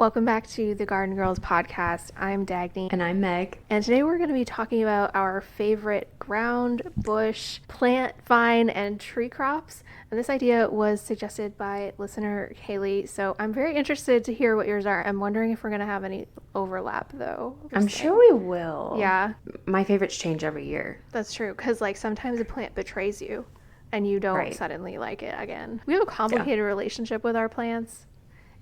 Welcome back to the Garden Girls podcast. I'm Dagny. And I'm Meg. And today we're going to be talking about our favorite ground, bush, plant, vine, and tree crops. And this idea was suggested by listener Haley. So I'm very interested to hear what yours are. I'm wondering if we're going to have any overlap, though. I'm sure we will. Yeah. My favorites change every year. That's true. Because, sometimes a plant betrays you and you don't suddenly like it again. We have a complicated relationship with our plants.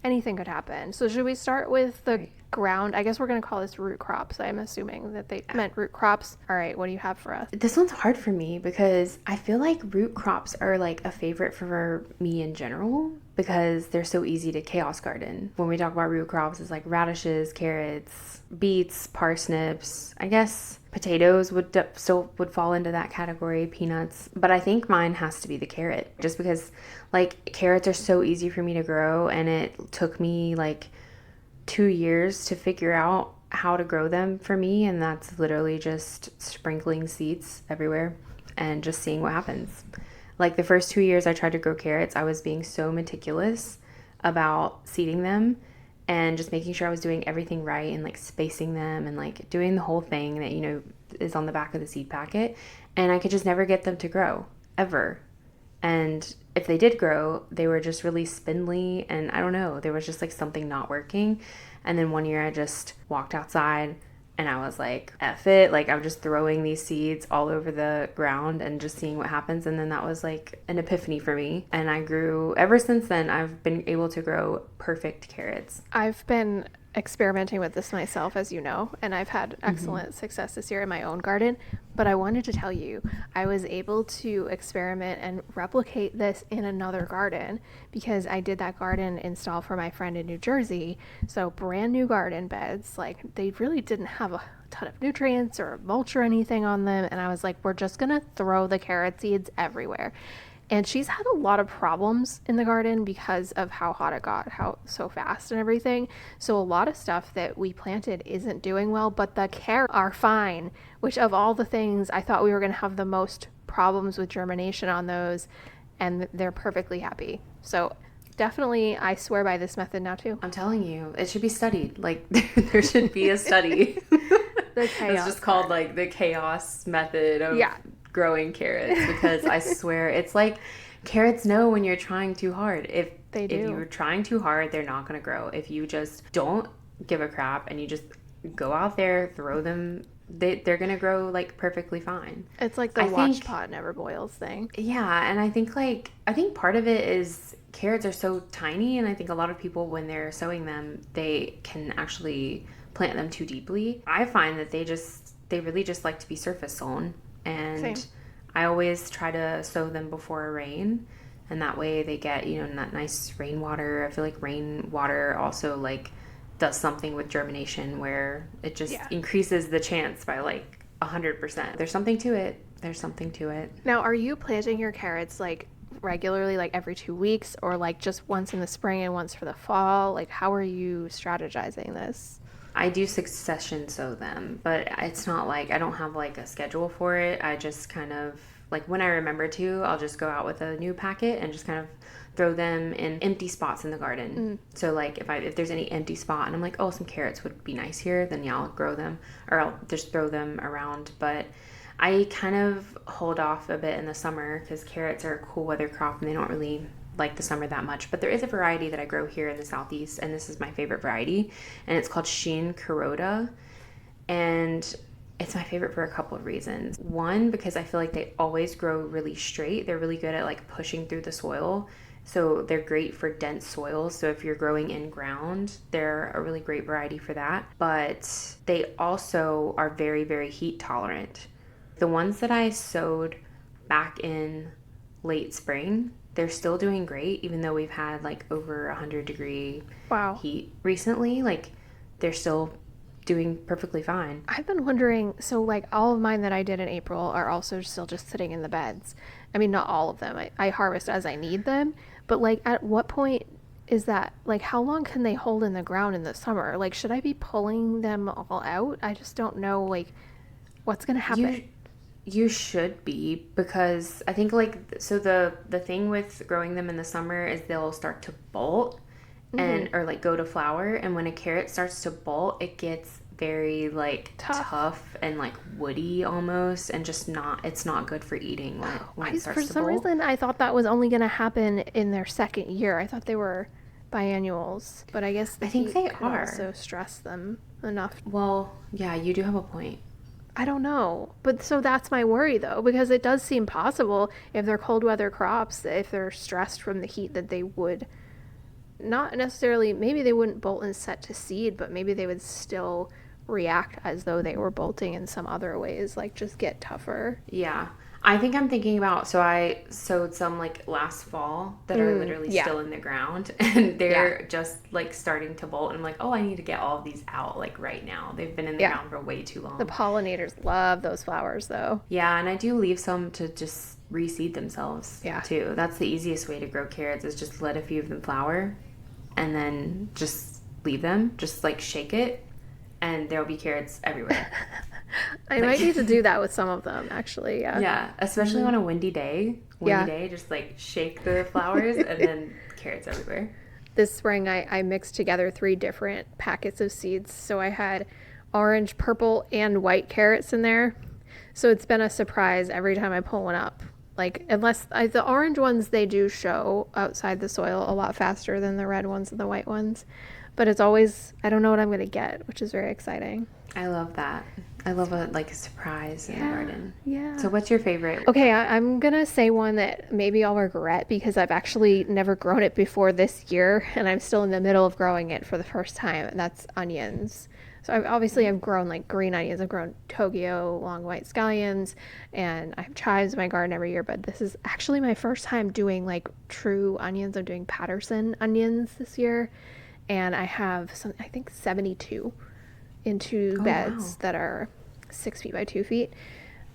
Anything could happen. So should we start with the ground? I guess we're going to call this root crops. I'm assuming that they meant root crops. All right, what do you have for us? This one's hard for me because I feel like root crops are like a favorite for me in general because they're so easy to chaos garden. When we talk about root crops, it's like radishes, carrots, beets, parsnips. I guess potatoes would still fall into that category, peanuts. But I think mine has to be the carrot just because carrots are so easy for me to grow, and it took me 2 years to figure out how to grow them for me, and that's literally just sprinkling seeds everywhere and just seeing what happens. The first 2 years I tried to grow carrots, I was being so meticulous about seeding them and just making sure I was doing everything right and spacing them and doing the whole thing that is on the back of the seed packet, and I could just never get them to grow ever. And if they did grow, they were just really spindly, and I don't know, there was just something not working. And then one year I just walked outside and I was like, F it, I'm just throwing these seeds all over the ground and just seeing what happens. And then that was an epiphany for me, and I grew. Ever since then, I've been able to grow perfect carrots. I've been experimenting with this myself, as you know, and I've had excellent success this year in my own garden. But I wanted to tell you, I was able to experiment and replicate this in another garden because I did that garden install for my friend in New Jersey. So brand new garden beds, they really didn't have a ton of nutrients or mulch or anything on them. And I was like, we're just gonna throw the carrot seeds everywhere. And she's had a lot of problems in the garden because of how hot it got, how so fast and everything. So a lot of stuff that we planted isn't doing well, but the carrots are fine, which of all the things, I thought we were going to have the most problems with germination on those, and they're perfectly happy. So definitely, I swear by this method now too. I'm telling you, it should be studied. There should be a study. The chaos. It's just called the chaos method of growing carrots, because I swear it's carrots know when you're trying too hard. If you're trying too hard, they're not going to grow. If you just don't give a crap and you just go out there, throw them, they're going to grow perfectly fine. It's like the watch pot never boils thing. Yeah, and I think part of it is carrots are so tiny, and I think a lot of people, when they're sowing them, they can actually plant them too deeply. I find that they really just like to be surface sown. And same. I always try to sow them before rain, and that way they get that nice rainwater. I feel like rainwater also does something with germination where it just increases the chance by 100%. There's something to it. Now, are you planting your carrots regularly, every 2 weeks, or just once in the spring and once for the fall? How are you strategizing this? I do succession sow them, but it's not I don't have a schedule for it. I just kind of when I remember to, I'll just go out with a new packet and just kind of throw them in empty spots in the garden. So if there's any empty spot and I'm oh, some carrots would be nice here, then I'll grow them, or I'll just throw them around. But I kind of hold off a bit in the summer because carrots are a cool weather crop and they don't really like the summer that much. But there is a variety that I grow here in the southeast, and this is my favorite variety, and it's called Sheen Kuroda, and it's my favorite for a couple of reasons. One, because I feel like they always grow really straight. They're really good at pushing through the soil, so they're great for dense soils. So if you're growing in ground, they're a really great variety for that. But they also are very, very heat tolerant. The ones that I sowed back in late spring, they're still doing great, even though we've had over 100-degree heat recently. They're still doing perfectly fine. I've been wondering, so all of mine that I did in April are also still just sitting in the beds. I mean, not all of them. I harvest as I need them, but at what point is that, how long can they hold in the ground in the summer? Should I be pulling them all out? I just don't know what's gonna happen. You should be, because I think so the thing with growing them in the summer is they'll start to bolt, and or like go to flower, and when a carrot starts to bolt, it gets very like tough and like woody almost, and just not, it's not good for eating when it starts For to some bolt. reason, I thought that was only going to happen in their second year. I thought they were biannuals, but I guess the I think heat they could are. also stress them enough. Well, yeah, you do have a point. I don't know. But so that's my worry though, because it does seem possible if they're cold weather crops, if they're stressed from the heat, that they would not necessarily, maybe they wouldn't bolt and set to seed, but maybe they would still react as though they were bolting in some other ways, like just get tougher. Yeah. I think I'm thinking about, so I sowed some like last fall that are literally yeah. still in the ground, and they're Yeah. just like starting to bolt. And I'm like, oh, I need to get all of these out like right now. They've been in the Yeah. ground for way too long. The pollinators love those flowers though. Yeah, and I do leave some to just reseed themselves Yeah. too. That's the easiest way to grow carrots, is just let a few of them flower and then just leave them, just like shake it, and there'll be carrots everywhere. I might need to do that with some of them, actually. Yeah. Yeah, especially on a windy day. Yeah. Windy day, just like shake the flowers and then carrots everywhere. This spring, I mixed together 3 different packets of seeds. So I had orange, purple, and white carrots in there. So it's been a surprise every time I pull one up. Like, the orange ones, they do show outside the soil a lot faster than the red ones and the white ones. But it's always, I don't know what I'm going to get, which is very exciting. I love that. I love a surprise in the garden. Yeah. So what's your favorite? Okay, I'm going to say one that maybe I'll regret, because I've actually never grown it before this year, and I'm still in the middle of growing it for the first time, and that's onions. So I've grown like green onions. I've grown Tokyo long white scallions, and I have chives in my garden every year, but this is actually my first time doing like true onions. I'm doing Patterson onions this year, and I have I think 72 in 2 beds that are 6 feet by 2 feet.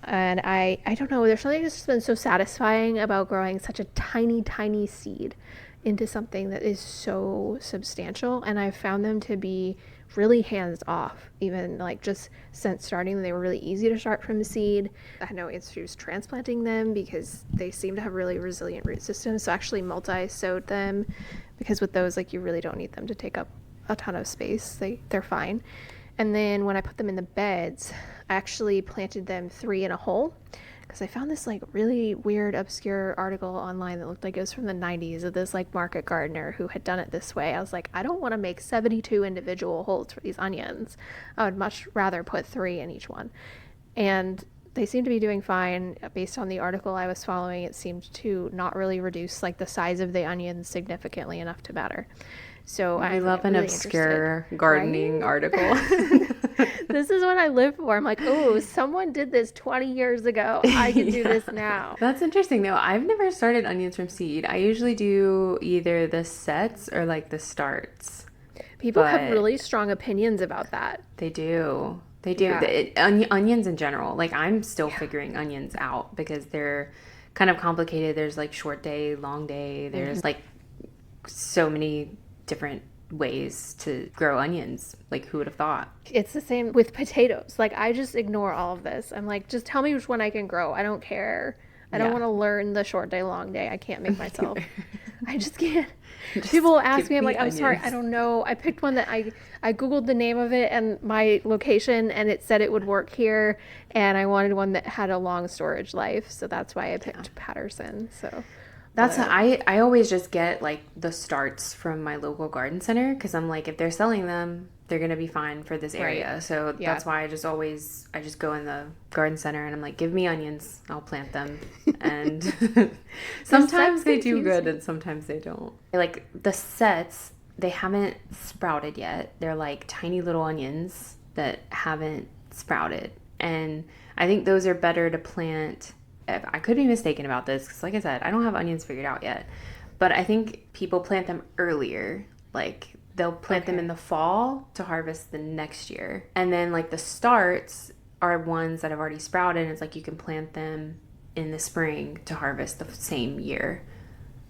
And I don't know, there's something that's just been so satisfying about growing such a tiny, tiny seed into something that is so substantial. And I've found them to be really hands off, even like just since starting. They were really easy to start from seed. I had no issues transplanting them because they seem to have really resilient root systems. So actually multi-sowed them, because with those, like, you really don't need them to take up a ton of space. They're fine. And then when I put them in the beds, I actually planted them 3 in a hole, because I found this like really weird, obscure article online that looked like it was from the 90s of this like market gardener who had done it this way. I was like, I don't want to make 72 individual holes for these onions. I would much rather put 3 in each one. And they seem to be doing fine. Based on the article I was following, it seemed to not really reduce like the size of the onions significantly enough to matter. So I I'm love an really obscure interested. gardening article. This is what I live for. I'm like, oh, someone did this 20 years ago. I can do this now. That's interesting though. I've never started onions from seed. I usually do either the sets or like the starts. People have But- really strong opinions about that. They do. They do. Yeah. Onions in general. Like, I'm still figuring onions out because they're kind of complicated. There's like short day, long day. There's like so many different ways to grow onions. Like, who would have thought? It's the same with potatoes. Like, I just ignore all of this. I'm like, just tell me which one I can grow. I don't care. I don't Yeah. want to learn the short day, long day. I can't make myself. I just can't. People will ask give me, I'm me like, I'm sorry, I onions. don't know. I picked one that I Googled the name of it and my location, and it said it would work here. And I wanted one that had a long storage life. So that's why I picked Patterson. So That's I always just get like the starts from my local garden center, because I'm like, if they're selling them, they're gonna be fine for this area. Right. So Yeah. that's why I just go in the garden center and I'm like, give me onions, I'll plant them. And sometimes they do good and sometimes they don't. Like the sets, they haven't sprouted yet. They're like tiny little onions that haven't sprouted, and I think those are better to plant. I could be mistaken about this, because like I said, I don't have onions figured out yet, but I think people plant them earlier. Like, they'll plant them in the fall to harvest the next year, and then like the starts are ones that have already sprouted, and it's like you can plant them in the spring to harvest the same year.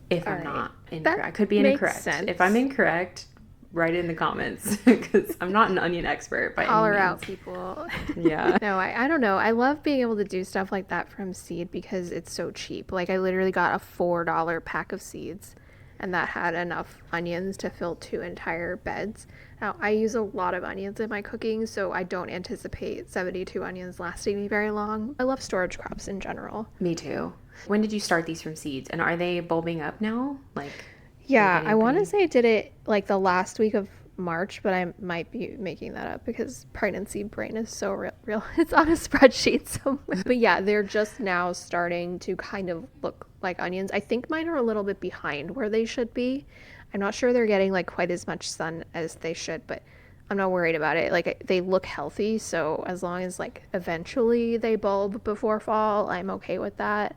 If I'm not incorrect, I could be makes incorrect. sense. If I'm incorrect, write it in the comments, because I'm not an onion expert by holler any out, means. people. Yeah. No, I don't know. I love being able to do stuff like that from seed because it's so cheap. Like, I literally got a $4 pack of seeds, and that had enough onions to fill 2 entire beds. Now, I use a lot of onions in my cooking, so I don't anticipate 72 onions lasting me very long. I love storage crops in general. Me too. When did you start these from seeds? And are they bulbing up now? Like, Yeah, getting I want to pretty? say I did it like the last week of March, but I might be making that up because pregnancy brain is so real. It's on a spreadsheet somewhere. But yeah, they're just now starting to kind of look like onions. I think mine are a little bit behind where they should be. I'm not sure they're getting like quite as much sun as they should, but I'm not worried about it. Like they look healthy, so as long as like eventually they bulb before fall, I'm okay with that.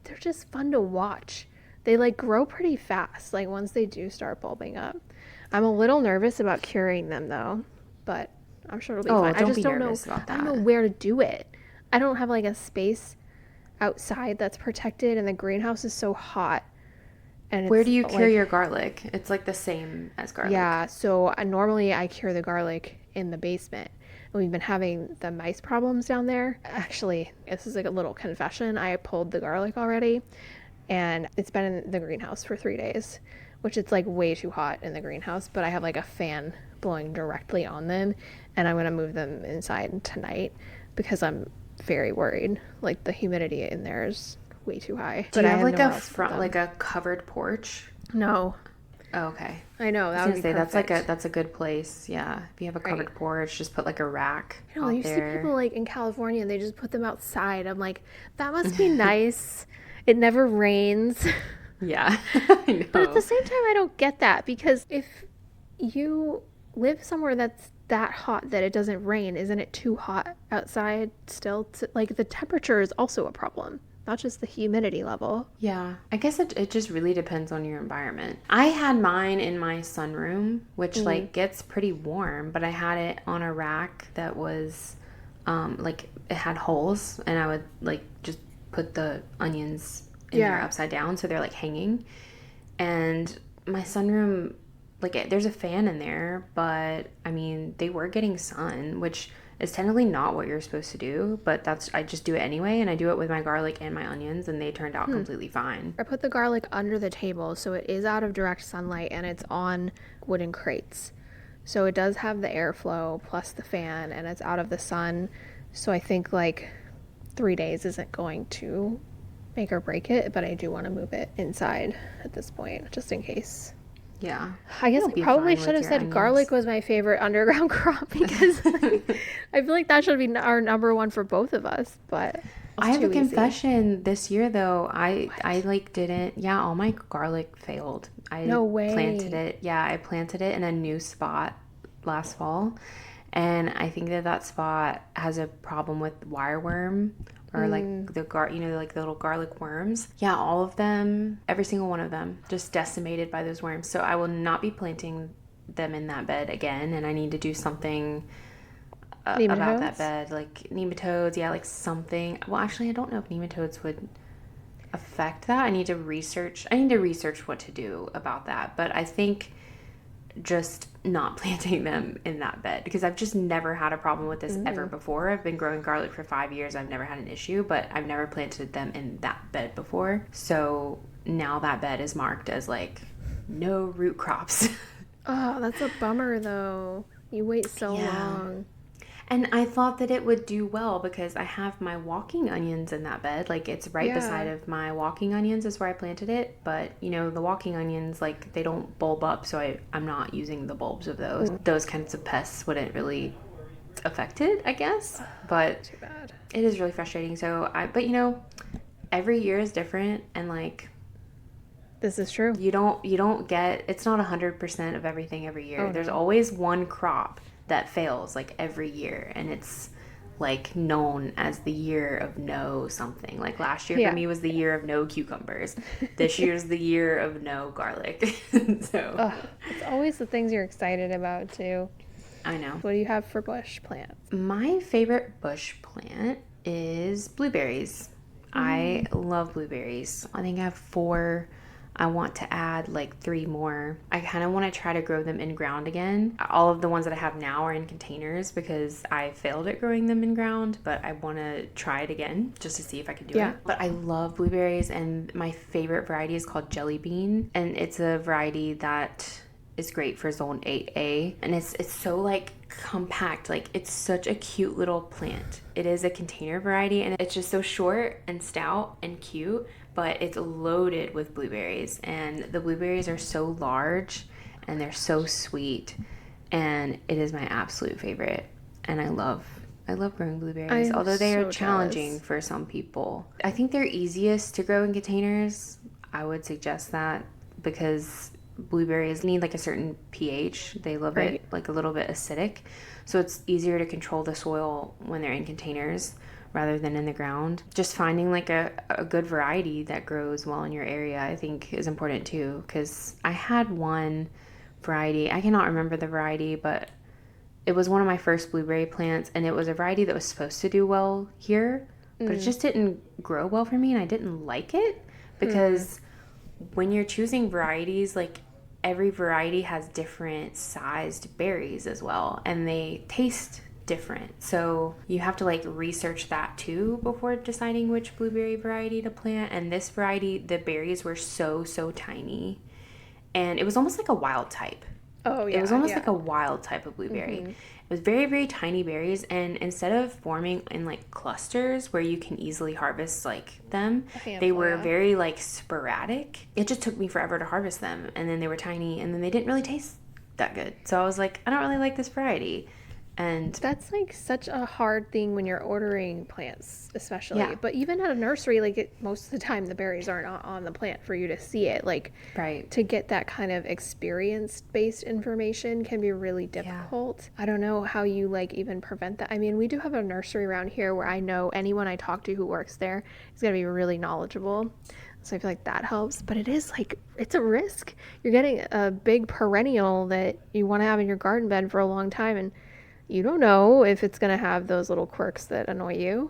They're just fun to watch. They like grow pretty fast, like once they do start bulbing up. I'm a little nervous about curing them though, but I'm sure it'll be Oh, fine. I don't just be don't know. nervous about I don't know that. where to do it. I don't have like a space outside that's protected, and the greenhouse is so hot. And Where it's do you cure like, your garlic? It's like the same as garlic. yeah, so normally I cure the garlic in the basement. And we've been having the mice problems down there. Actually, this is like a little confession. I pulled the garlic already, and it's been in the greenhouse for 3 days, which it's like way too hot in the greenhouse. But I have like a fan blowing directly on them, and I'm gonna move them inside tonight because I'm very worried. Like the humidity in there is way too high. Do But you I have have like a nowhere else to put front, them. like a covered porch? No, Oh, okay. I know I was that would gonna be say perfect. that's a good place. Yeah. If you have a Right. covered porch, just put like a rack You know, out you see people there. like in California, they just put them outside. I'm like, that must be nice. It never rains. Yeah. I But at the know. same time, I don't get that because if you live somewhere that's that hot that it doesn't rain, isn't it too hot outside still? Like the temperature is also a problem, not just the humidity level. Yeah, I guess it just really depends on your environment. I had mine in my sunroom, which Mm, like gets pretty warm, but I had it on a rack that was like it had holes, and I would like just put the onions in there yeah. upside down so they're like hanging. And my sunroom, like there's a fan in there, but I mean, they were getting sun, which is technically not what you're supposed to do, but that's I just do it anyway, and I do it with my garlic and my onions, and they turned out completely fine. I put the garlic under the table so it is out of direct sunlight and it's on wooden crates. So it does have the airflow plus the fan and it's out of the sun. So I think like 3 days isn't going to make or break it, but I do want to move it inside at this point just in case. Yeah, I guess you'll I be probably fine should with have your said garlic onions. was my favorite underground crop because like, I feel like that should be our number one for both of us, but I it's have a too easy. confession this year though. I What? like didn't. Yeah, all my garlic failed. I No planted way. it. Yeah, I planted it in a new spot last fall, and I think that that spot has a problem with wireworm or Mm. like like the little garlic worms. Yeah, all of them, every single one of them, just decimated by those worms. So I will not be planting them in that bed again, and I need to do something about that Nematodes? bed, like nematodes. Yeah, like something. Well, actually, I don't know if nematodes would affect that. I need to research. I need to research what to do about that. But I think just not planting them in that bed because I've just never had a problem with this ever Mm. before. I've been growing garlic for 5 years. I've never had an issue, but I've never planted them in that bed before. So now that bed is marked as like no root crops. Oh, that's a bummer though. You wait so Yeah. long. And I thought that it would do well because I have my walking onions in that bed. Like it's right beside Yeah. of my walking onions is where I planted it. But you know, the walking onions, like they don't bulb up, so I'm not using the bulbs of those. Mm. Those kinds of pests wouldn't really affect it, I guess. But Too bad. it is really frustrating. But you know, every year is different, and like This is true. you don't get it's not 100% of everything every year. Oh There's no. always one crop that fails like every year, and it's like known as the year of no something. Like last year for Yeah. me was the year of no cucumbers. This year's the year of no garlic. So Ugh, it's always the things you're excited about too. I know. What do you have for bush plants? My favorite bush plant is blueberries. I Mm. love blueberries. I think I have four. I want to add like 3 more. I kind of want to try to grow them in ground again. All of the ones that I have now are in containers because I failed at growing them in ground, but I want to try it again just to see if I can do it. But I love blueberries, and my favorite variety is called Jelly Bean, and it's a variety that is great for zone 8A, and it's so like compact. Like, it's such a cute little plant. It is a container variety, and it's just so short and stout and cute, but it's loaded with blueberries, and the blueberries are so large and they're so sweet, and it is my absolute favorite. And I love growing blueberries, although they are challenging for some people. I think they're easiest to grow in containers. I would suggest that because blueberries need like a certain pH. They love it like a little bit acidic. So it's easier to control the soil when they're in containers rather than in the ground. Just finding like a good variety that grows well in your area, I think, is important too. Because I had one variety, I cannot remember the variety, but it was one of my first blueberry plants, and it was a variety that was supposed to do well here, but it just didn't grow well for me, and I didn't like it because when you're choosing varieties, like, every variety has different sized berries as well, and they taste different. So you have to like research that too before deciding which blueberry variety to plant. And this variety, the berries were so tiny, and it was almost like a wild type. Oh, yeah. It was almost like a wild type of blueberry. It was very tiny berries, and instead of forming in like clusters where you can easily harvest like them, they were very like sporadic. It just took me forever to harvest them, and then they were tiny, and then they didn't really taste that good. So I was like, I don't really like this variety. And that's like such a hard thing when you're ordering plants, especially. But even at a nursery, like, most of the time the berries aren't on the plant for you to see it. Like, to get that kind of experience-based information can be really difficult. I don't know how you like even prevent that. I mean, we do have a nursery around here where I know anyone I talk to who works there is going to be really knowledgeable. So I feel like that helps, but it is like, it's a risk. You're getting a big perennial that you want to have in your garden bed for a long time, and you don't know if it's going to have those little quirks that annoy you.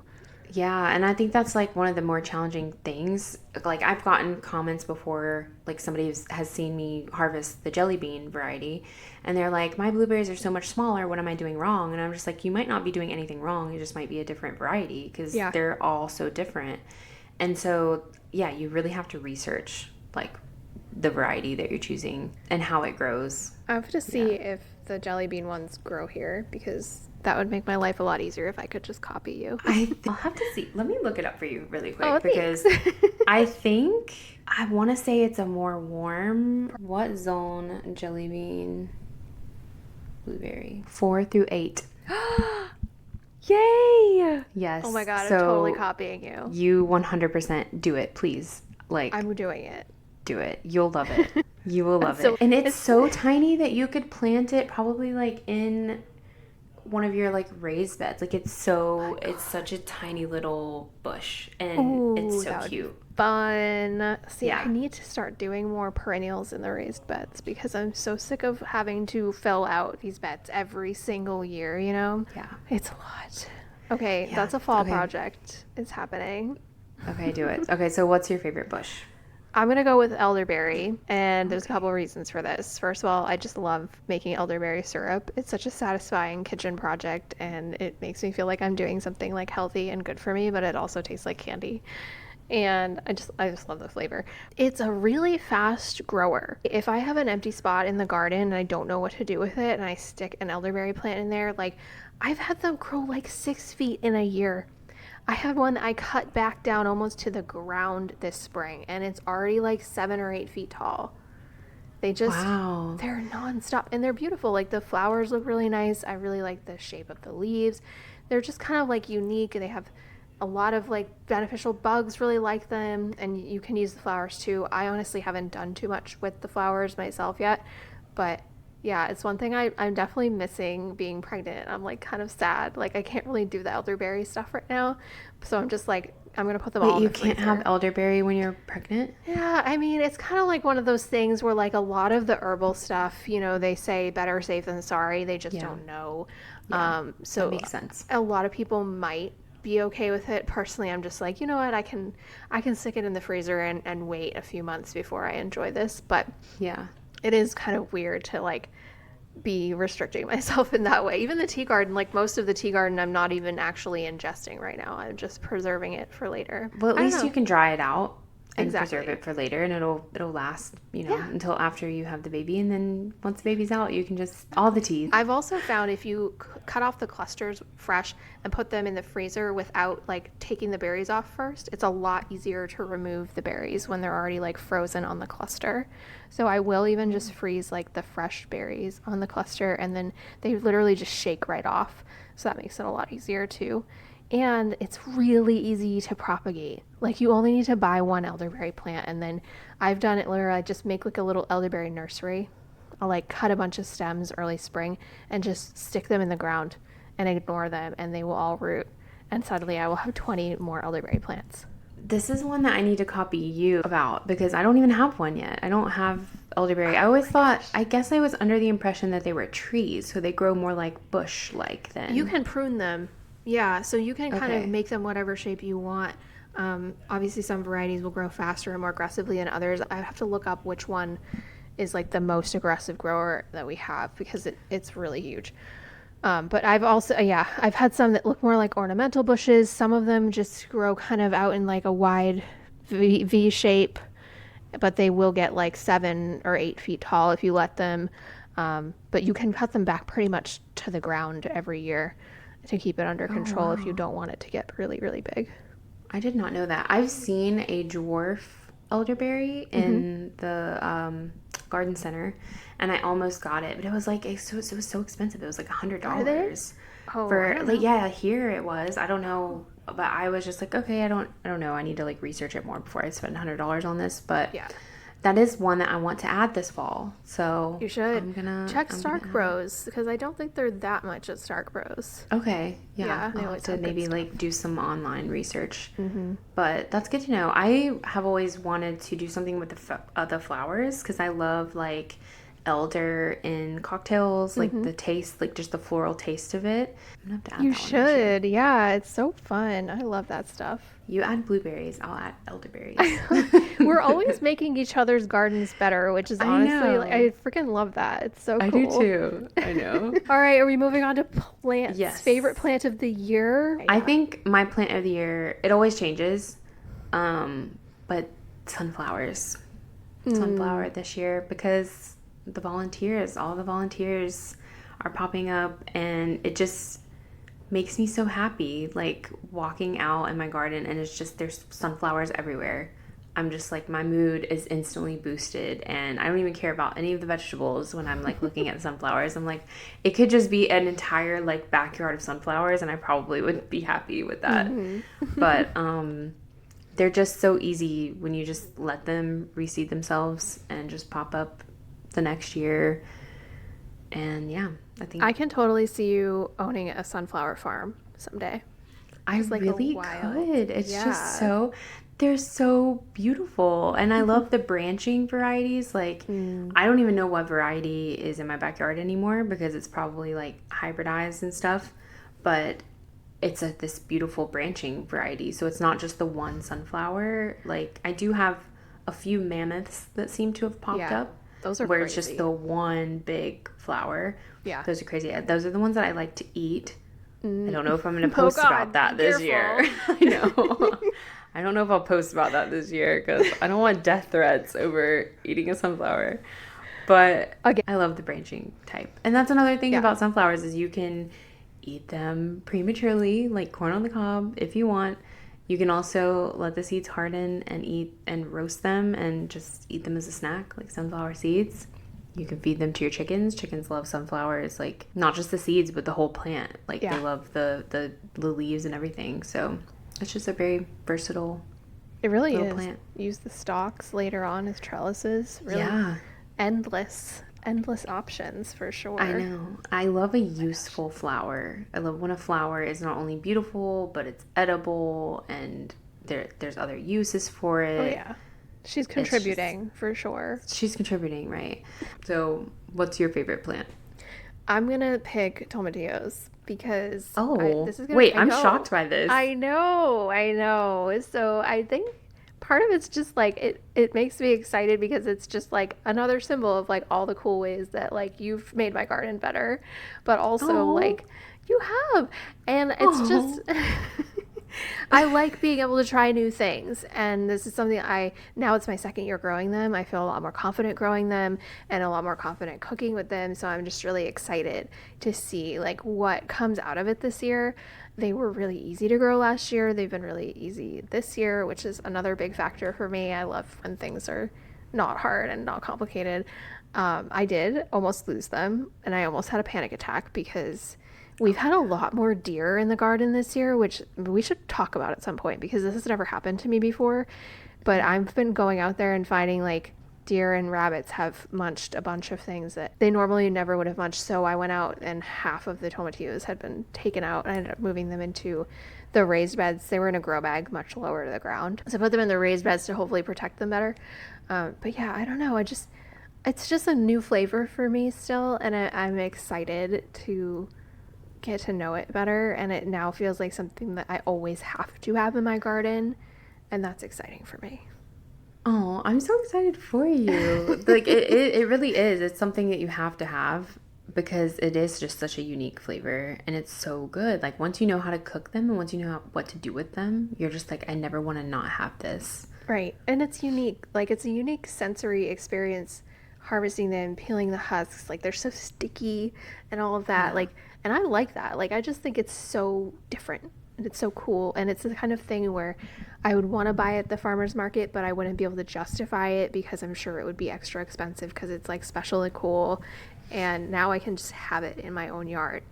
Yeah, and I think that's like one of the more challenging things. Like, I've gotten comments before, like somebody has seen me harvest the Jelly Bean variety, and they're like, my blueberries are so much smaller, what am I doing wrong? And I'm just like, you might not be doing anything wrong, it just might be a different variety because they're all so different. And so, yeah, you really have to research like the variety that you're choosing and how it grows. I have to see if the Jelly Bean ones grow here, because that would make my life a lot easier if I could just copy you. I'll have to see. Let me look it up for you really quick, because I think I want to say it's a more warm. What zone Jelly Bean blueberry? 4 through 8. Yay! Yes. Oh my god, I'm totally copying you. You 100% do it, please. Like, I'm doing it. Do it. You'll love it. You will love it. And it's so tiny that you could plant it probably like in one of your like raised beds. Like, it's such a tiny little bush, and it's so cute. Fun. See, I need to start doing more perennials in the raised beds, because I'm so sick of having to fill out these beds every single year, you know? Yeah. It's a lot. Okay, that's a fall project. It's happening. Okay, do it. Okay, so what's your favorite bush? I'm going to go with elderberry, and there's a couple reasons for this. First of all, I just love making elderberry syrup. It's such a satisfying kitchen project, and it makes me feel like I'm doing something like healthy and good for me, but it also tastes like candy. And I just love the flavor. It's a really fast grower. If I have an empty spot in the garden and I don't know what to do with it, and I stick an elderberry plant in there, like, I've had them grow like 6 feet in a year. I had one that I cut back down almost to the ground this spring, and it's already like 7 or 8 feet tall. They just, they're nonstop, and they're beautiful. Like, the flowers look really nice. I really like the shape of the leaves. They're just kind of like unique. They have a lot of like beneficial bugs really like them, and you can use the flowers too. I honestly haven't done too much with the flowers myself yet, but yeah, it's one thing I'm definitely missing being pregnant. I'm like kind of sad. Like, I can't really do the elderberry stuff right now. So I'm just like, I'm going to put them all in the freezer. You can't have elderberry when you're pregnant? Yeah, I mean, it's kind of like one of those things where, like, a lot of the herbal stuff, you know, they say better safe than sorry. They just don't know. So that makes sense. A lot of people might be okay with it. Personally, I'm just like, you know what, I can stick it in the freezer and wait a few months before I enjoy this. But Yeah. it is kind of weird to like be restricting myself in that way. Even the tea garden, like most of the tea garden, I'm not even actually ingesting right now. I'm just preserving it for later. Well, at I don't least know. you can dry it out and Exactly. preserve it for later, and it'll last, Yeah. until after you have the baby, and then once the baby's out, you can just all the teeth. I've also found if you cut off the clusters fresh and put them in the freezer without like taking the berries off first, it's a lot easier to remove the berries when they're already like frozen on the cluster. So I will even just freeze like the fresh berries on the cluster, and then they literally just shake right off. So that makes it a lot easier too. And it's really easy to propagate. Like you only need to buy one elderberry plant, and then I've done it literally. I just make like a little elderberry nursery. I'll like cut a bunch of stems early spring and just stick them in the ground and ignore them, and they will all root. And suddenly I will have 20 more elderberry plants. This is one that I need to copy you about because I don't even have one yet. I don't have elderberry. I always thought, I guess I was under the impression that they were trees, so they grow more like bush-like then. You can prune them. Yeah, so you can kind Okay. of make them whatever shape you want. Obviously, some varieties will grow faster and more aggressively than others. I have to look up which one is like the most aggressive grower that we have because it's really huge. But I've also, yeah, I've had some that look more like ornamental bushes. Some of them just grow kind of out in like a wide V shape, but they will get like 7 or 8 feet tall if you let them. But you can cut them back pretty much to the ground every year to keep it under control if you don't want it to get really, really big. I did not know that. I've seen a dwarf elderberry in the garden center, and I almost got it, but it was like it was so expensive. It was like $100 Oh, I for don't like know. yeah. Here it was. I don't know, but I was just like, okay, I don't know. I need to like research it more before I spend $100 on this. But Yeah. that is one that I want to add this fall. So You should I'm check gonna Stark add it. Bros because I don't think they're that much at Stark Bros. Okay, Yeah, yeah, they I'll have always to have good maybe stuff. like do some online research. But that's good to know. I have always wanted to do something with the flowers because I love like elder in cocktails, like the taste, like just the floral taste of it. I'm gonna have to add You that one this year. should. Yeah, it's so fun. I love that stuff. You add blueberries, I'll add elderberries. We're always making each other's gardens better, which is I honestly, like, know. I freaking love that. It's so I cool. do too. I know. All right, are we moving on to plants? Yes. Favorite plant of the year? I think my plant of the year, it always changes, but sunflowers. Sunflower this year because all the volunteers are popping up, and it just makes me so happy, like walking out in my garden and it's just there's sunflowers everywhere. I'm just like my mood is instantly boosted, and I don't even care about any of the vegetables when I'm like looking at the sunflowers. I'm like, it could just be an entire like backyard of sunflowers and I probably would be happy with that. But they're just so easy when you just let them reseed themselves and just pop up the next year. And yeah, I think I can totally see you owning a sunflower farm someday. I like a really wild- could. It's Yeah. just so, they're so beautiful. And I love the branching varieties. Like, I don't even know what variety is in my backyard anymore because it's probably like hybridized and stuff. But it's this beautiful branching variety. So it's not just the one sunflower. Like, I do have a few mammoths that seem to have popped Yeah, up. those are where crazy. it's just the one big flower. Yeah. Those are crazy. Those are the ones that I like to eat. I don't know if I'm going to Oh, post God, about that be this year. I know. I don't know if I'll post about that this year because I don't want death threats over eating a sunflower. But Again. I love the branching type. And that's another thing Yeah. about sunflowers is you can eat them prematurely, like corn on the cob, if you want. You can also let the seeds harden and eat and roast them and just eat them as a snack, like sunflower seeds. You can feed them to your chickens. Chickens love sunflowers, like not just the seeds, but the whole plant. Like Yeah. they love the leaves and everything. So it's just a very versatile. It really Little is. plant. Use the stalks later on as trellises. Really Yeah, endless options for sure. I know. I love a useful flower. I love when a flower is not only beautiful, but it's edible and there's other uses for it. Oh yeah. She's contributing for sure. She's contributing, right? So, what's your favorite plant? I'm gonna pick tomatillos because Oh, this is gonna. wait, I I'm know, shocked by this. I know. So I think part of it's just like it makes me excited because it's just like another symbol of like all the cool ways that like you've made my garden better, but also Oh, like you have, and it's just. oh. I like being able to try new things, and this is something I now it's my second year growing them. I feel a lot more confident growing them and a lot more confident cooking with them, so I'm just really excited to see like what comes out of it this year. They were really easy to grow last year. They've been really easy this year, which is another big factor for me. I love when things are not hard and not complicated. I did almost lose them, and I almost had a panic attack because we've Oh had a yeah. lot more deer in the garden this year, which we should talk about at some point because this has never happened to me before. But Mm. I've been going out there and finding like deer and rabbits have munched a bunch of things that they normally never would have munched. So I went out and half of the tomatillos had been taken out, and I ended up moving them into the raised beds. They were in a grow bag much lower to the ground. So I put them in the raised beds to hopefully protect them better. But yeah, I don't know. It's just a new flavor for me still, and I'm excited to get to know it better, and it now feels like something that I always have to have in my garden, and that's exciting for me. Oh, I'm so excited for you. Like it really is. It's something that you have to have because it is just such a unique flavor and it's so good. Like once you know how to cook them and once you know what to do with them, you're just like, I never want to not have this. Right. And it's unique. Like it's a unique sensory experience harvesting them, peeling the husks. Like they're so sticky and all of that. Yeah. Like and I like that. Like I just think it's so different and it's so cool and it's the kind of thing where I would want to buy it at the farmers market, but I wouldn't be able to justify it because I'm sure it would be extra expensive because it's like special and cool. And now I can just have it in my own yard.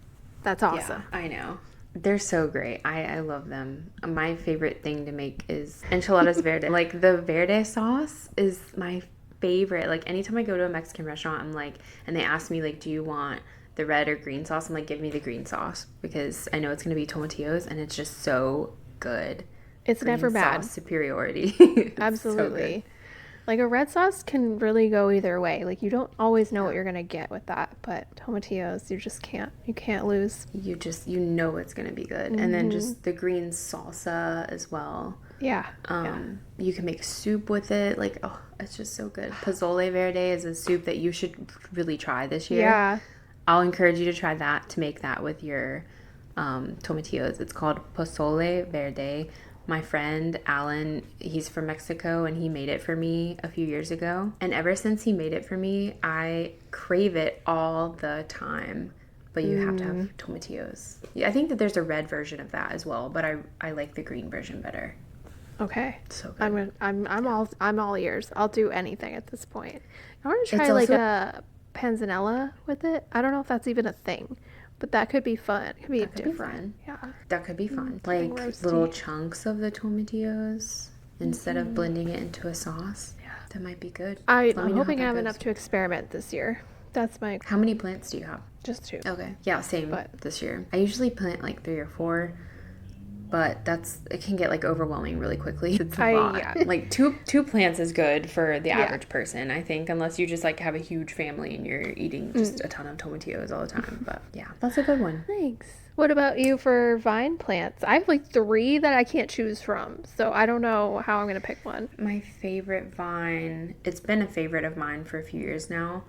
That's Yeah, awesome. I know. They're so great. I love them. My favorite thing to make is enchiladas verde. Like the verde sauce is my favorite. Like anytime I go to a Mexican restaurant, I'm like, and they ask me like, do you want the red or green sauce? I'm like, give me the green sauce because I know it's gonna be tomatillos and it's just so good. It's Green never bad. sauce superiority. It's so good. Absolutely. Like a red sauce can really go either way. Like you don't always know what Yeah. you're gonna get with that, but tomatillos, you just can't. You can't lose. You know it's gonna be good. And then just the green salsa as well. Yeah, yeah, You can make soup with it. Like, oh, it's just so good. Pozole verde is a soup that you should really try this year. yeah. I'll encourage you to try that, to make that with your tomatillos. It's called pozole verde. My friend Alan, he's from Mexico and he made it for me a few years ago. And ever since he made it for me, I crave it all the time. But you have to have tomatillos. Yeah, I think that there's a red version of that as well, but I like the green version better. Okay. So good. I'm all ears. I'll do anything at this point. I want to It's try like also a panzanella with it. I don't know if that's even a thing, but that could be fun. It could be that could be different. fun. Yeah. That could be fun. Something Like little roasty. chunks of the tomatillos instead of blending it into a sauce. Yeah. That might be good. Let I'm me know how hoping I that have goes. enough to experiment this year. That's my How many plants do you have? just two. Okay. Yeah, same But this year. I usually plant like 3 or 4, but it can get like overwhelming really quickly. It's a lot. yeah. Like two plants is good for the Yeah. average person, I think, unless you just like have a huge family and you're eating just a ton of tomatillos all the time. But yeah, that's a good one. Thanks. What about you for vine plants? I have like three that I can't choose from, so I don't know how I'm gonna pick one. My favorite vine, it's been a favorite of mine for a few years now,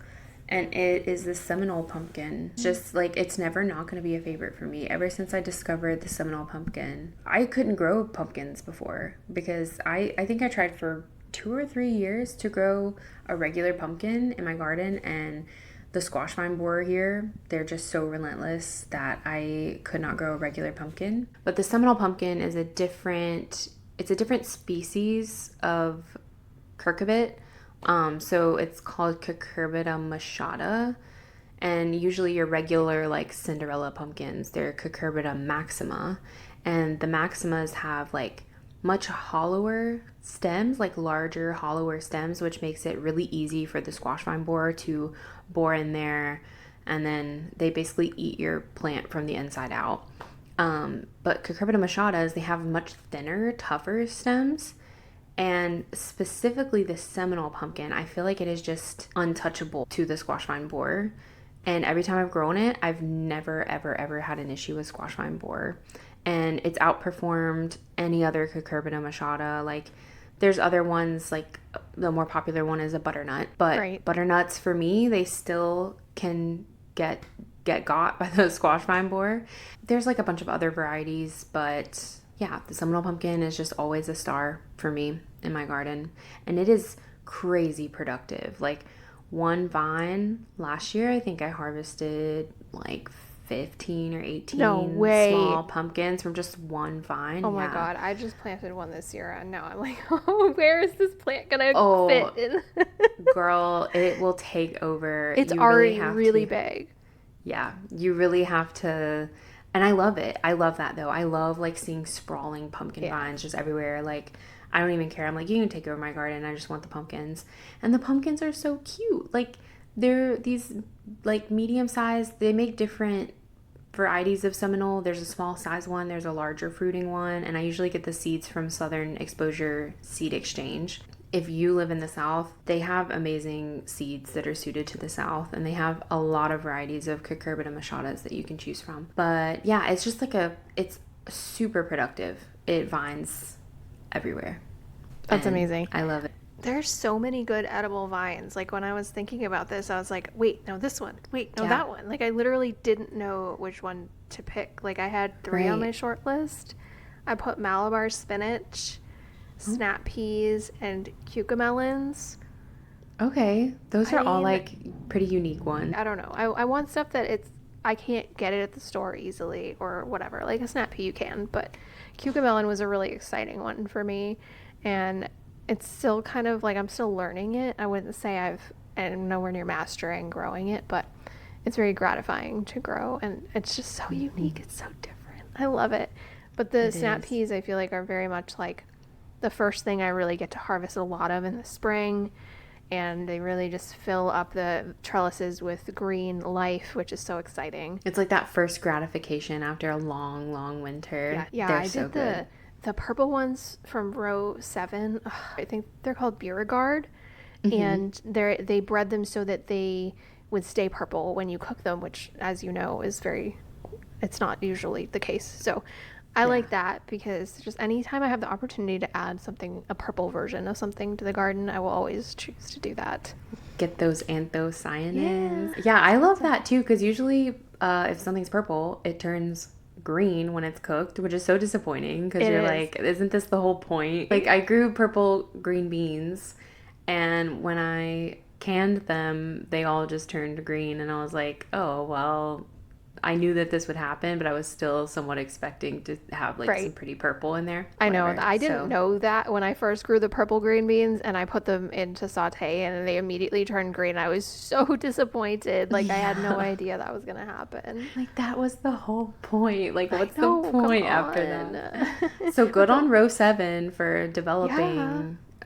and it is the Seminole pumpkin. It's just like, it's never not going to be a favorite for me. Ever since I discovered the Seminole pumpkin, I couldn't grow pumpkins before because I think I tried for 2 or 3 years to grow a regular pumpkin in my garden, and the squash vine borer here, they're just so relentless that I could not grow a regular pumpkin. But the Seminole pumpkin is it's a different species of cucurbit. So it's called Cucurbita machata, and usually your regular like Cinderella pumpkins, they're Cucurbita maxima, and the maximas have like much hollower stems, like larger, hollower stems, which makes it really easy for the squash vine borer to bore in there, and then they basically eat your plant from the inside out. But Cucurbita machatas, they have much thinner, tougher stems. And specifically the Seminole pumpkin, I feel like it is just untouchable to the squash vine borer. And every time I've grown it, I've never, ever, ever had an issue with squash vine borer. And it's outperformed any other Cucurbita machata. Like, there's other ones, like the more popular one is a butternut. But Right. butternuts, for me, they still can get got by the squash vine borer. There's like a bunch of other varieties, but yeah, the Seminole pumpkin is just always a star for me in my garden. And it is crazy productive. Like, one vine last year, I think I harvested like 15 or 18 No way. small pumpkins from just one vine. Oh my Yeah. God, I just planted one this year and now I'm like, oh, where is this plant gonna Oh, fit in? Girl, it will take over. It's You already have really to- big. Yeah, you really have to. And I love it. I love that though. I love like seeing sprawling pumpkin Yeah. vines just everywhere. Like, I don't even care. I'm like, you can take over my garden. I just want the pumpkins. And the pumpkins are so cute. Like, they're these like medium sized. They make different varieties of Seminole. There's a small size one, there's a larger fruiting one, and I usually get the seeds from Southern Exposure Seed Exchange. If you live in the South, they have amazing seeds that are suited to the South, and they have a lot of varieties of Cucurbita machatas that you can choose from. But yeah, it's just like it's super productive. It vines everywhere. That's And amazing. I love it. There's so many good edible vines. Like when I was thinking about this, I was like, wait, no, this one. Wait, no, Yeah. that one. Like I literally didn't know which one to pick. Like I had 3 on Right. my short list. I put Malabar spinach, snap peas, and cucamelons. Okay, those I are all mean- like pretty unique ones. I don't know. I want stuff that I can't get it at the store easily or whatever. Like a snap pea you can, but cucamelon was a really exciting one for me, and it's still kind of like I'm still learning it. I wouldn't say I'm nowhere near mastering growing it, but it's very gratifying to grow, and it's just so unique. It's so different. I love it. But the It snap is. peas I feel like are very much like the first thing I really get to harvest a lot of in the spring. And they really just fill up the trellises with green life, which is so exciting. It's like that first gratification after a long, long winter. Yeah, They're I so did good. the purple ones from row 7. Ugh, I think they're called Beauregard, and they bred them so that they would stay purple when you cook them, which, as you know, it's not usually the case. So I like that because just anytime I have the opportunity to add a purple version of something to the garden, I will always choose to do that. Get those anthocyanins. Yeah, I love that too because usually if something's purple, it turns green when it's cooked, which is so disappointing because It you're is. like, isn't this the whole point? Like, I grew purple green beans, and when I canned them, they all just turned green, and I was like, oh, well, I knew that this would happen, but I was still somewhat expecting to have like Right. some pretty purple in there. I know. Whatever. I didn't So- know that when I first grew the purple green beans and I put them into saute and they immediately turned green. I was so disappointed. Like I had no idea that was going to happen. Like, that was the whole point. Like, I what's know, the come point after on. that? So good on row 7 for developing Yeah.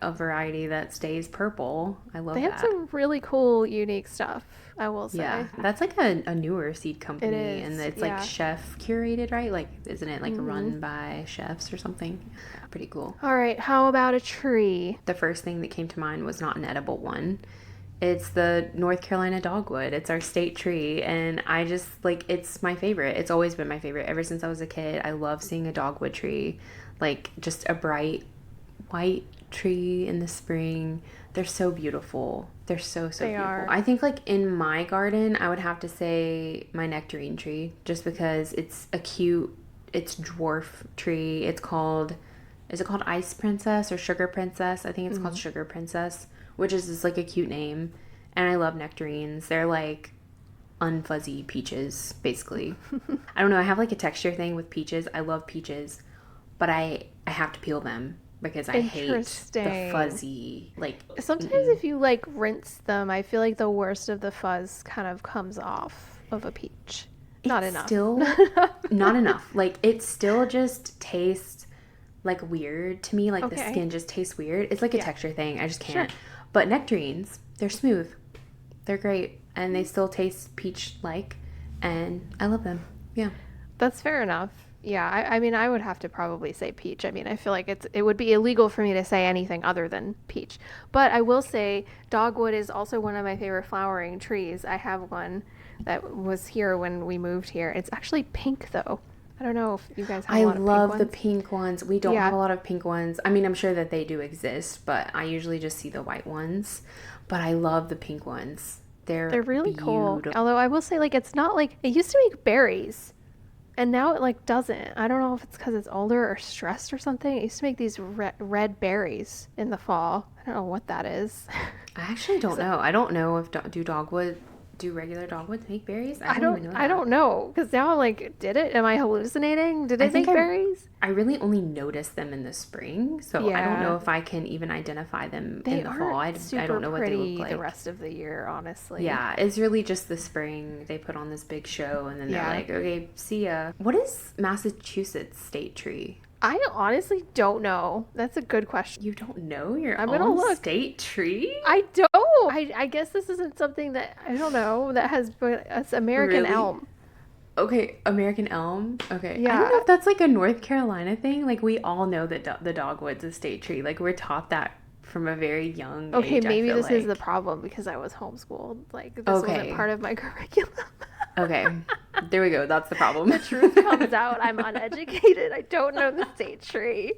a variety that stays purple. I love They have that. some really cool, unique stuff, I will say. Yeah, that's like a newer seed company, is, and it's yeah. like chef curated, right? Like, isn't it like run by chefs or something? Pretty cool. All right, how about a tree? The first thing that came to mind was not an edible one. It's the North Carolina dogwood. It's our state tree, and I just like it's my favorite. It's always been my favorite ever since I was a kid. I love seeing a dogwood tree, like just a bright white tree in the spring. They're so beautiful. They're so They beautiful. are. I think like in my garden, I would have to say my nectarine tree, just because it's dwarf tree. Is it called Ice Princess or Sugar Princess? I think it's called Sugar Princess, which is just like a cute name. And I love nectarines. They're like unfuzzy peaches, basically. I don't know. I have like a texture thing with peaches. I love peaches, but I have to peel them because I hate the Interesting. fuzzy, like, Sometimes if you like rinse them, I feel like the worst of the fuzz kind of comes off of a peach. Not it's enough. Still not enough. Like, it still just tastes like weird to me. Like, the Okay. skin just tastes weird. It's like a Yeah. texture thing. I just can't. But nectarines, they're smooth. They're great. And they still taste peach-like. And I love them. Yeah. That's fair enough. Yeah, I mean, I would have to probably say peach. I mean, I feel like it would be illegal for me to say anything other than peach. But I will say dogwood is also one of my favorite flowering trees. I have one that was here when we moved here. It's actually pink though. I don't know if you guys have a I lot of pink love the ones. pink ones. We don't have Yeah, a lot of pink ones. I mean, I'm sure that they do exist, but I usually just see the white ones. But I love the pink ones. they're They're really cool. beautiful. Although I will say, like, it's not like it used to make berries, and now it like doesn't. I don't know if it's because it's older or stressed or something. It used to make these red berries in the fall. I don't know what that is. I actually don't So know. I don't know if do regular dogwoods make berries? I don't even know I that. don't know because now I'm like, did it? Am I hallucinating? Did I it think make berries? I really only notice them in the spring, so I don't know Yeah, if I can even identify them they in the fall. aren't I super don't know what they look pretty the like. rest of the year, honestly. Yeah, it's really just the spring. They put on this big show and then they're Yeah. like, okay, see ya. What is Massachusetts state tree? I honestly don't know. That's a good question. You don't know your I'm gonna own look. state tree? I don't. I guess this isn't something that I don't know that has, but it's American Really? elm. Okay, American elm. Okay. I don't know Yeah. if that's like a North Carolina thing. Like we all know that the dogwood's a state tree. Like we're taught that from a very young Okay, age, I maybe feel this is the like. problem because I was homeschooled. Like this wasn't Okay. part of my curriculum. Okay. There we go. That's the problem. The truth comes out. I'm uneducated. I don't know the state tree.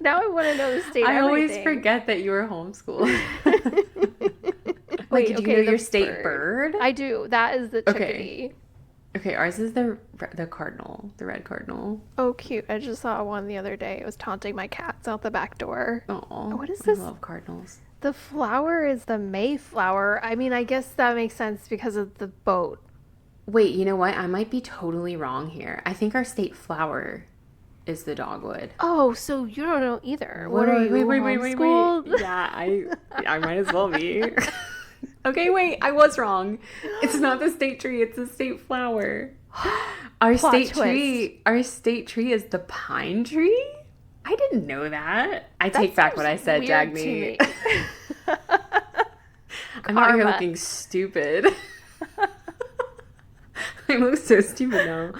Now I want to know the state I always everything. forget that you were homeschooled. Like, Wait, did you know okay, the your state bird. bird? I do. That is the Okay. chickadee. Okay, ours is the cardinal, the red cardinal. Oh, cute. I just saw one the other day. It was taunting my cats out the back door. Oh, What is I this? love cardinals. The flower is the Mayflower. I mean, I guess that makes sense because of the boat. Wait, you know what? I might be totally wrong here. I think our state flower is the dogwood. Oh, so you don't know either. What are you, Wait. homeschooled? Yeah, I might as well be. Okay, wait, I was wrong. It's not the state tree, it's the state flower. Our Plot state twist. tree is the pine tree? I didn't know that. I take back what I seems said, weird to Jagme. me. I'm out here Karma. looking stupid. I look so stupid now.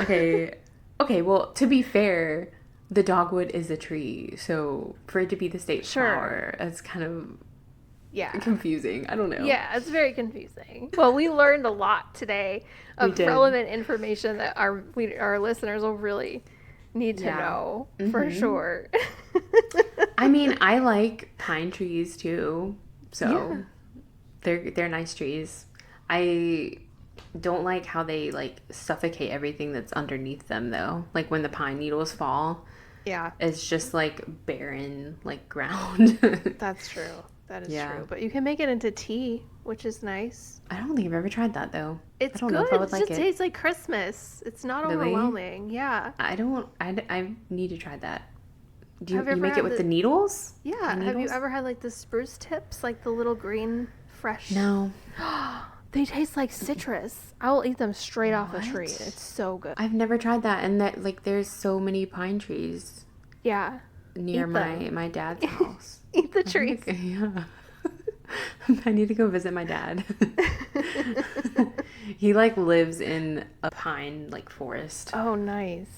Okay. Okay, well, to be fair, the dogwood is a tree. So for it to be the state Sure. flower, that's kind of Yeah. confusing. I don't know. Yeah, it's very confusing. Well, we learned a lot today We of did. relevant information that our listeners will really need to Yeah. know for Mhm. sure. I mean, I like pine trees too. So Yeah. they're nice trees. I don't like how they like suffocate everything that's underneath them though. Like when the pine needles fall, Yeah, it's just like barren like ground. that's true. That is Yeah. true. But you can make it into tea, which is nice. I don't think I've ever tried that though. It's I don't good. know if I would It like just it. tastes like Christmas. It's not Really? overwhelming. Yeah. I need to try that. Do you, Have you you ever make it had with the- the needles? Yeah. The Have you needles? ever had like the spruce tips, like the little green fresh? No. They taste like citrus. I will eat them straight off a tree. What? It's so good. I've never tried that, and that like there's so many pine trees Yeah. near Eat my them. my dad's house. Eat the I need trees. to yeah. I need to go visit my dad. He like lives in a pine like forest. Oh, nice.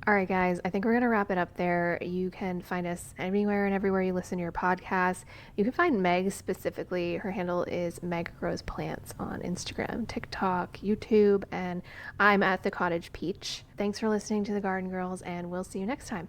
All right, guys, I think we're going to wrap it up there. You can find us anywhere and everywhere you listen to your podcast. You can find Meg specifically. Her handle is Meg Grows Plants on Instagram, TikTok, YouTube, and I'm at The Cottage Peach. Thanks for listening to The Garden Girls, and we'll see you next time.